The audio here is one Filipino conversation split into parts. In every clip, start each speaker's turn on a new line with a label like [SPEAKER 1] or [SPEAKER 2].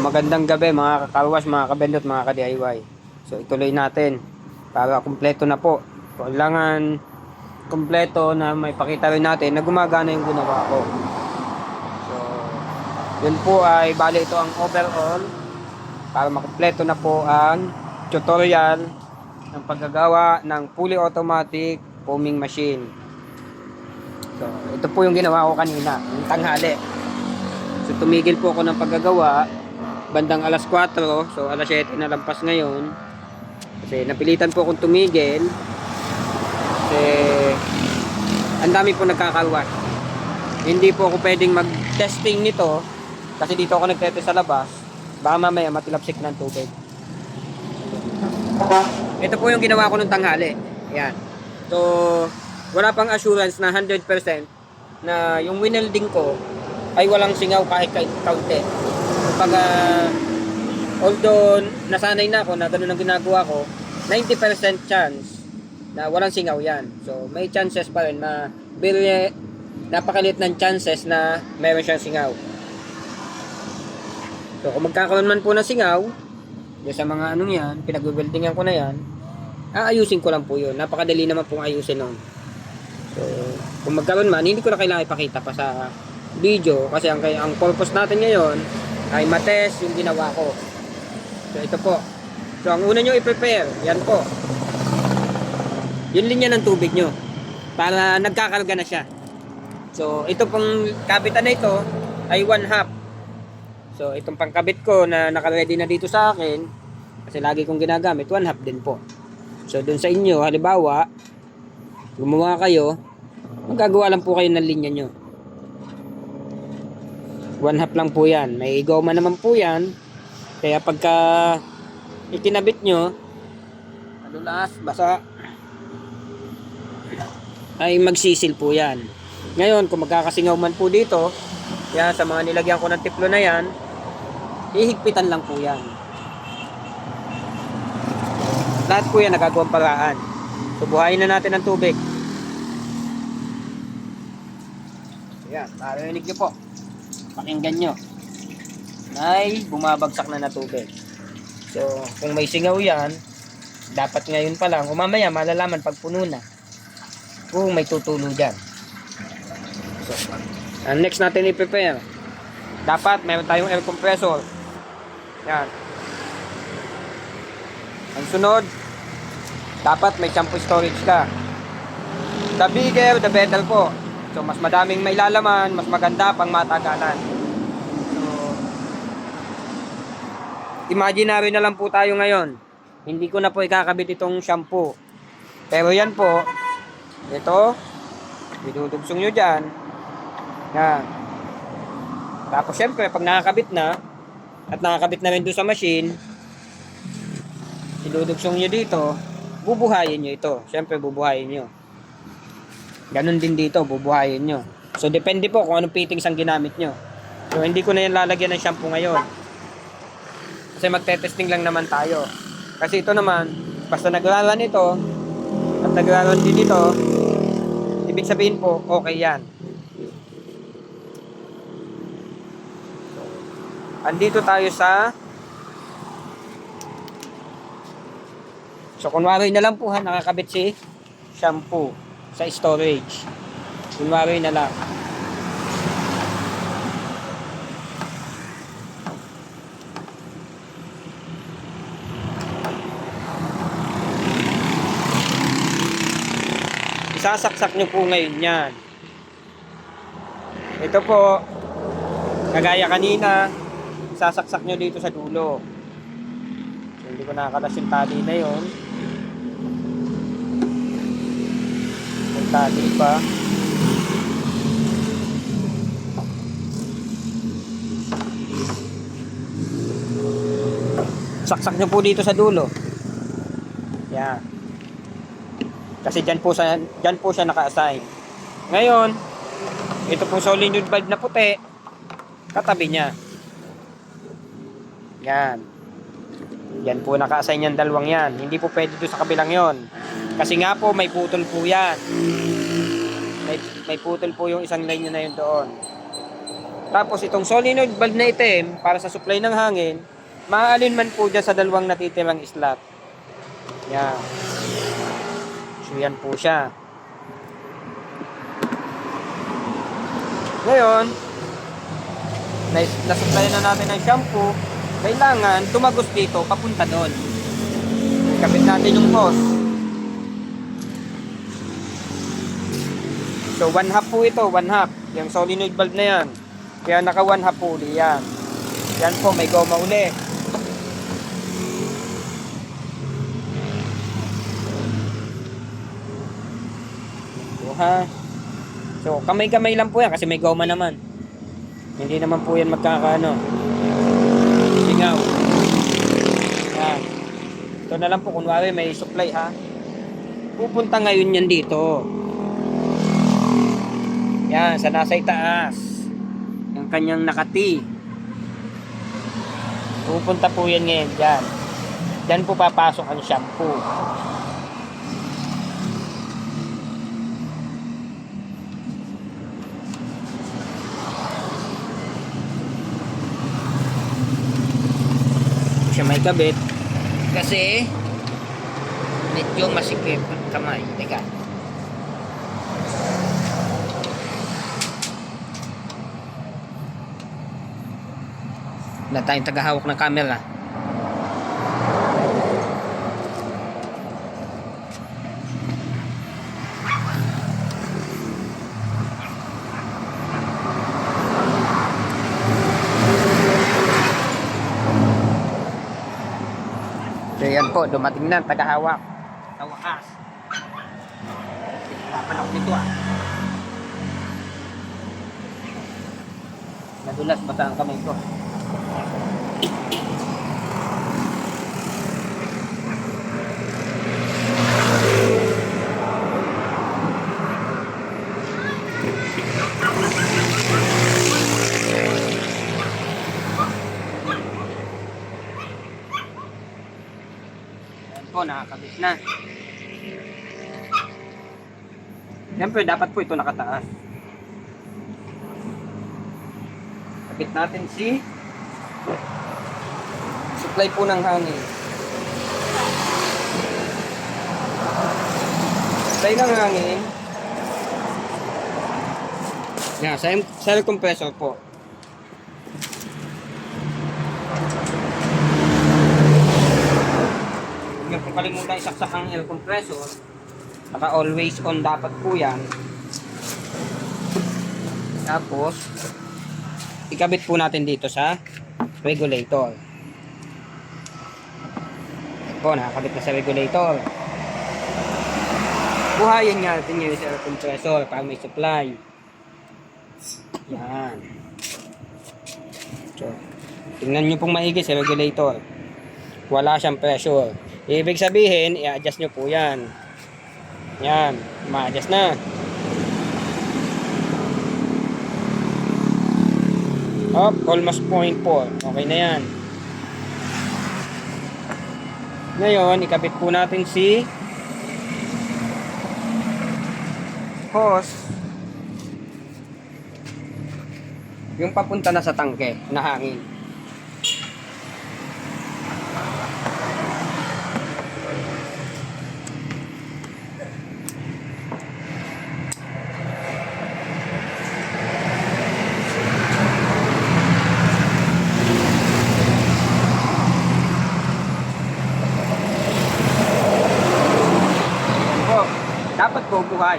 [SPEAKER 1] magandang gabi mga kakalwas, mga kabendot, mga ka-DIY. So ituloy natin para kumpleto na po. Kailangan kumpleto na may pakita rin natin na gumagana yung ginawa ko. So yun po ay bali ito ang overall para makumpleto na po ang tutorial ng paggagawa ng fully automatic foaming machine. So ito po yung ginawa ko kanina, yung tanghali. So tumigil po ako ng paggagawa bandang alas 4, so alas 7 na lampas ngayon. Kasi napilitan po akong tumigil. Kasi ang dami po nagkakalwas. Hindi po ako pwedeng mag-testing nito kasi dito ako nagtete sa labas. Baka mamaya matilapsik ng tubig. Ito po yung ginawa ko nung tanghali. Ayan. So, wala pang assurance na 100% na yung winelding ko ay walang singaw kahit kaunti. Pag although nasanay na ako na ganun ang ginagawa ko, 90% chance na walang singaw yan. So may chances pa rin na napakaliit ng chances na meron siyang singaw. So kung magkakaroon man po ng singaw sa mga anong yan, pinag-weldingan ko na yan, aayusin ko lang po yun. Napakadali naman pong ayusin nun. So kung magkaroon man, hindi ko na kailangan ipakita pa sa video kasi ang purpose natin ngayon ay matest yung ginawa ko. So ito po. So ang una nyo i-prepare, yan po. Yung linya ng tubig nyo para nagkakarga na siya. So ito pong kabitan na ito ay 1/2. So itong pangkabit ko na naka-ready na dito sa akin kasi lagi kong ginagamit, 1/2 din po. So dun sa inyo, halimbawa gumawa kayo, magagawa lang po kayo ng linya nyo. 1/2 lang po yan. May igoma naman po yan. Kaya pagka ikinabit nyo, madulas, basa, ay magsisil po yan. Ngayon, kung magkakasingaw man po dito, yan, sa mga nilagyan ko ng tiplo na yan, ihigpitan lang po yan. Lahat po yan nagagawang paraan. So, buhayin na natin ang tubig. Yan, narinig nyo po. Pakinggan nyo ay bumabagsak na tubig. So kung may singaw yan, dapat ngayon pa lang o mamaya malalaman pag puno na kung may tutulo dyan. So ang next natin i-prepare, dapat mayroon tayong air compressor. Yan. Ang sunod, dapat may shampoo storage ka. The bigger the better po. So mas madaming may lalaman, mas maganda pang matagalan. So imaginary na lang po tayo ngayon. Hindi ko na po ikakabit itong shampoo. Pero yan po, ito, idudugsong nyo dyan. Yan. Tapos syempre pag nakakabit na, at nakakabit na rin doon sa machine, idudugsong nyo dito, bubuhayin nyo ito. Syempre bubuhayin nyo. Ganon din dito, bubuhayin nyo. So, depende po kung anong fittings ang ginamit nyo. So, hindi ko na yan lalagyan ng shampoo ngayon. Kasi magte-testing lang naman tayo. Kasi ito naman, basta nagraran ito, at nagraran din ito, ibig sabihin po, okay yan. So, andito tayo sa kunwari na lang po ha, nakakabit si shampoo sa storage. Kunwari na lang. Isasaksak nyo po ngayon yan. Ito po, kagaya kanina, isasaksak nyo dito sa dulo. So, hindi ko nakakalas yung tali na yun. Tali pa. Saksak nyo po dito sa dulo. Yan. Kasi dyan po siya naka-assign. Ngayon, ito po solenoid valve na puti, katabi niya. Yan. Yan po naka-assign yung dalawang yan. Hindi po pwede doon sa kabilang yon. Kasi nga po may putol po yan. May putol po yung isang line na yun doon. Tapos itong solenoid valve na itim, para sa supply ng hangin, maaalin man po dyan sa dalawang natitirang slot. Yan. So yan po siya. Ngayon, na-supply na natin ng shampoo, kailangan tumagos dito, papunta doon. Kapit natin yung hose. So 1/2 po ito, 1/2. Yung solenoid valve na yan. Kaya naka 1/2 po uli yan. Yan po, may goma uli. So kamay-kamay lang po yan kasi may goma naman. Hindi naman po yan magkakaano. Singaw. Yan. Ito na lang po, kunwari may supply ha. Pupunta ngayon yan dito. Yan, sa nasa itaas. Yung kanyang nakati. Pupunta po yan ngayon dyan. Dyan po papasok ang shampoo. Siya may kabit kasi medyo masikip ang kamay. Teka. Wala tayong tagahawak ng camera. So yan po, dumating na tagahawak. Sa wakas. Papanok nito ah. Nadulas bata ang kamay ko. Ayan po, nakakabit na. Siyempre, dapat po ito nakataas. Kabit natin si supply po ng hangin. Supply ng hangin. Yan, sa air compressor po. Huwag po kalimutan isaksak ang air compressor. Naka always on dapat po yan. Tapos ikabit po natin dito sa regulator. Ito po, nakakabit na sa regulator. Buhayin nga natin yung air compressor para may supply. Yan. So, tingnan nyo pong maigi sa regulator. Wala siyang pressure. Ibig sabihin, i-adjust nyo po yan. Yan, ma-adjust na. Up, almost 0.4. Okay na yan. Ngayon, ikabit po natin si hose. Yung papunta na sa tangke na hangin. Dapat po buhay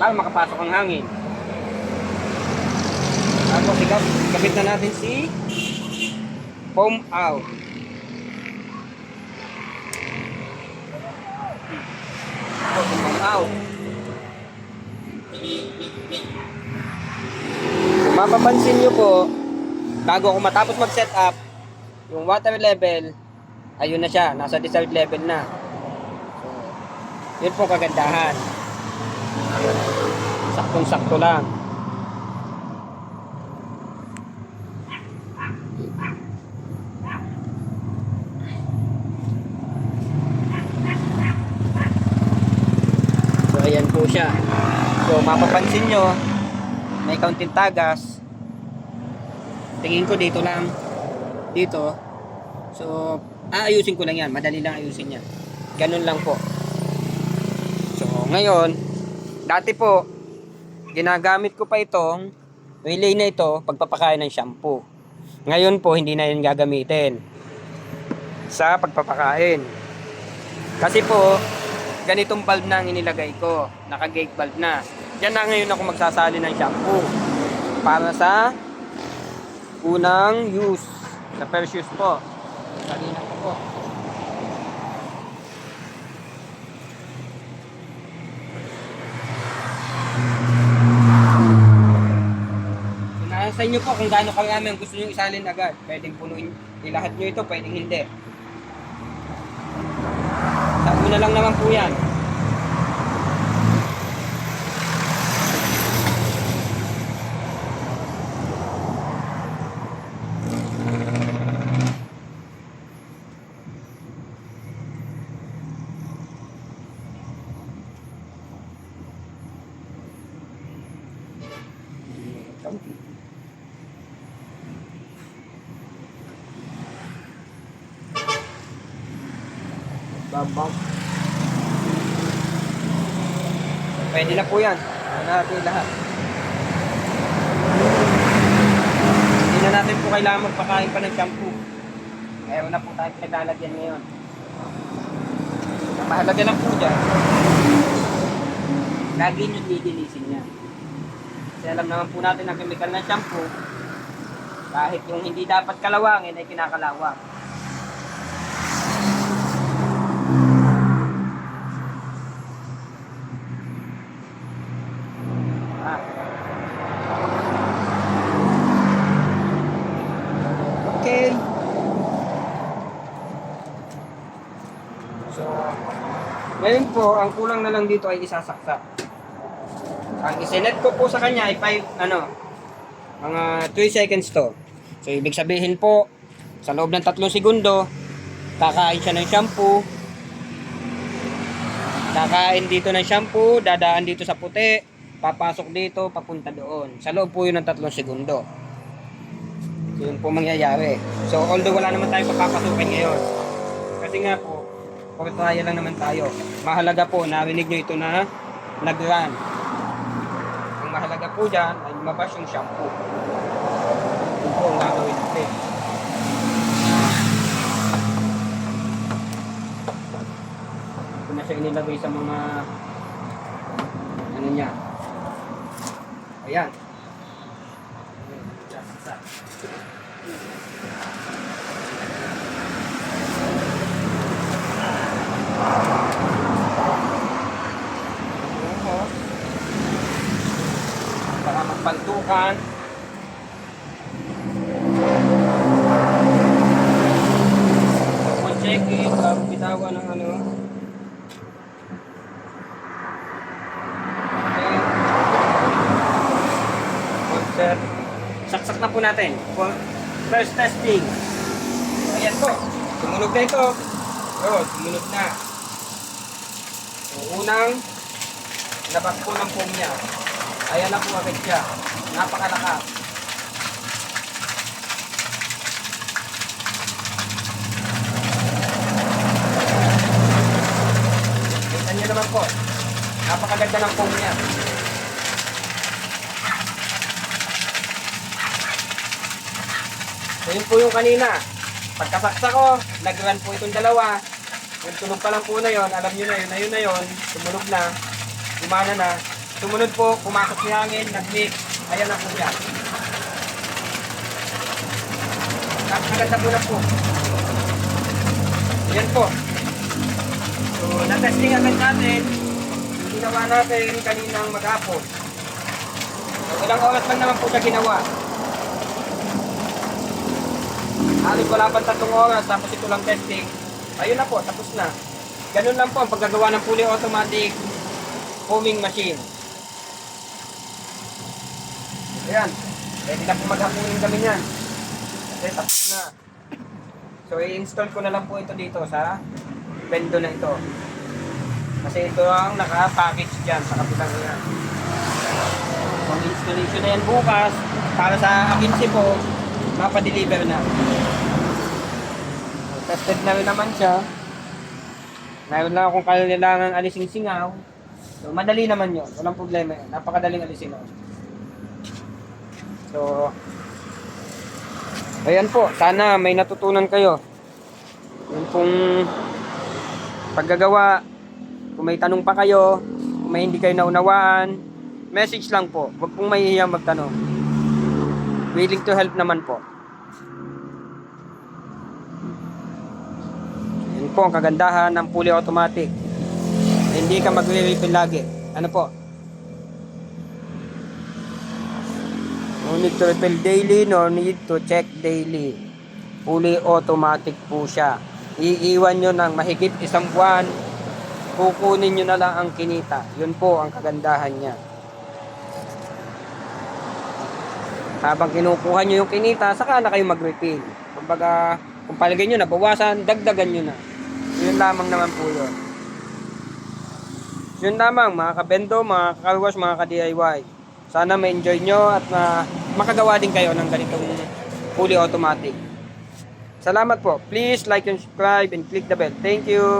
[SPEAKER 1] para makapasok ang hangin. Tapos ikabit na natin si foam out. Foam out. Kung mapapansin nyo po, bago ako matapos mag-set up, yung water level, ayun na siya, nasa desired level na. Yun po kagandahan. Saktong-sakto lang. So ayan po siya. So mapapansin nyo, may kaunting tagas. tingin ko dito lang. Dito. So, aayusin ko lang yan. Madali lang ayusin yan. Ganun lang po. So, ngayon, dati po, ginagamit ko pa itong relay na ito pagpapakain ng shampoo. Ngayon po, hindi na yun gagamitin sa pagpapakain. Kasi po, ganitong valve na ang inilagay ko. Naka-gate valve na. Diyan na ngayon ako magsasali ng shampoo. Para sa unang use. Sa first use po. Kanina ko po. Nasa inyo po kung gaano karami ang gusto nyo isalin agad. Pwedeng punuin ilahat nyo ito, pwedeng hindi. Sa una lang naman po yan. Babang. Pwede na po yan. Ano natin lahat. Hindi na natin po kailangan magpakain pa ng shampoo. Meron na po tayo pinaglalagyan ngayon. Ang mahalaga lang po dyan, lagi nyo nilinisin niya. Kasi alam naman po natin ang chemical ng shampoo, kahit yung hindi dapat kalawangin ay kinakalawang. Okay. So, ngayon po, ang kulang na lang dito ay isasaksak. Ang isinet ko po sa kanya ay mga 3 seconds to. So, ibig sabihin po, sa loob ng 3 segundo, kakain siya ng shampoo. Kakain dito ng shampoo, dadaan dito sa puti, papasok dito, papunta doon. Sa loob po yun ng 3 segundo. So, yun po mangyayari. So, although wala naman tayo papapasukin ngayon. Kasi nga po, pagkataya lang naman tayo. Mahalaga po, narinig nyo ito na nag-run. Ang mahalaga po dyan ay lumabas yung shampoo. Yun po ang gagawin natin. Ito na siya inilagay sa mga ano niya. Ayan. Para magpantukan. Check it, bago bitawan ng ano. Okay. Concert. Saksak na po natin. For first testing. Ayan po. Tumunog na ito. Oh, tumunog na. So, unang labas po ng foam niya. Ayan na po agad siya. Napakalakas. Kita niyo naman po. Napakaganda ng foam niya. So yun po yung kanina. Pagkasaksa ko, nag-run po itong dalawa. Yung tunog pa lang po na yon, alam nyo na yun na yun. Tumunog na. Gumana na. Sumunod po, pumasok si hangin, nag-mix. Ayan na po yan. Napakaganda po na po. Ayan po. So, na-testing agad natin. Yung ginawa natin kaninang maghapon. So, ilang oras lang naman po siya ginawa. Halos wala pa 3 oras, tapos ito lang testing. Ayun na po, tapos na. Ganun lang po ang paggagawa ng fully automatic foaming machine. Ayan, pwede na po maghapunin kami niyan. Kasi tapos na. So, i-install ko na lang po ito dito sa bendo na ito. Kasi ito ang naka-package dyan sa kapilang yan. Kung installation na yan bukas, para sa agency po, mapadeliver na. Tested na rin naman siya. Mayroon lang akong kailangan alisin singaw. So, madali naman yun. Walang problema yun. Napakadaling alisin yun. So, ayan po. Sana may natutunan kayo. Yung pong paggagawa. Kung may tanong pa kayo, kung may hindi kayo naunawaan, message lang po. Huwag pong mahihiyang magtanong. Willing to help naman po. Yan po ang kagandahan ng fully automatic. Hindi ka magre-refill lagi. Ano po? No need to refill daily, no need to check daily. Fully automatic po siya. Iiwan nyo ng mahigit isang buwan. Kukunin nyo na lang ang kinita. Yun po ang kagandahan niya. Habang kinukuha nyo yung kinita, saka na kayo mag-refill. Kumbaga, kung palagay nyo na bawasan, dagdagan nyo na. Yun lamang naman po yun. Yun lamang mga kabendo, mga kakarwash, mga ka-DIY. Sana ma-enjoy nyo at makagawa din kayo ng ganitong fully automatic. Salamat po. Please like and subscribe and click the bell. Thank you.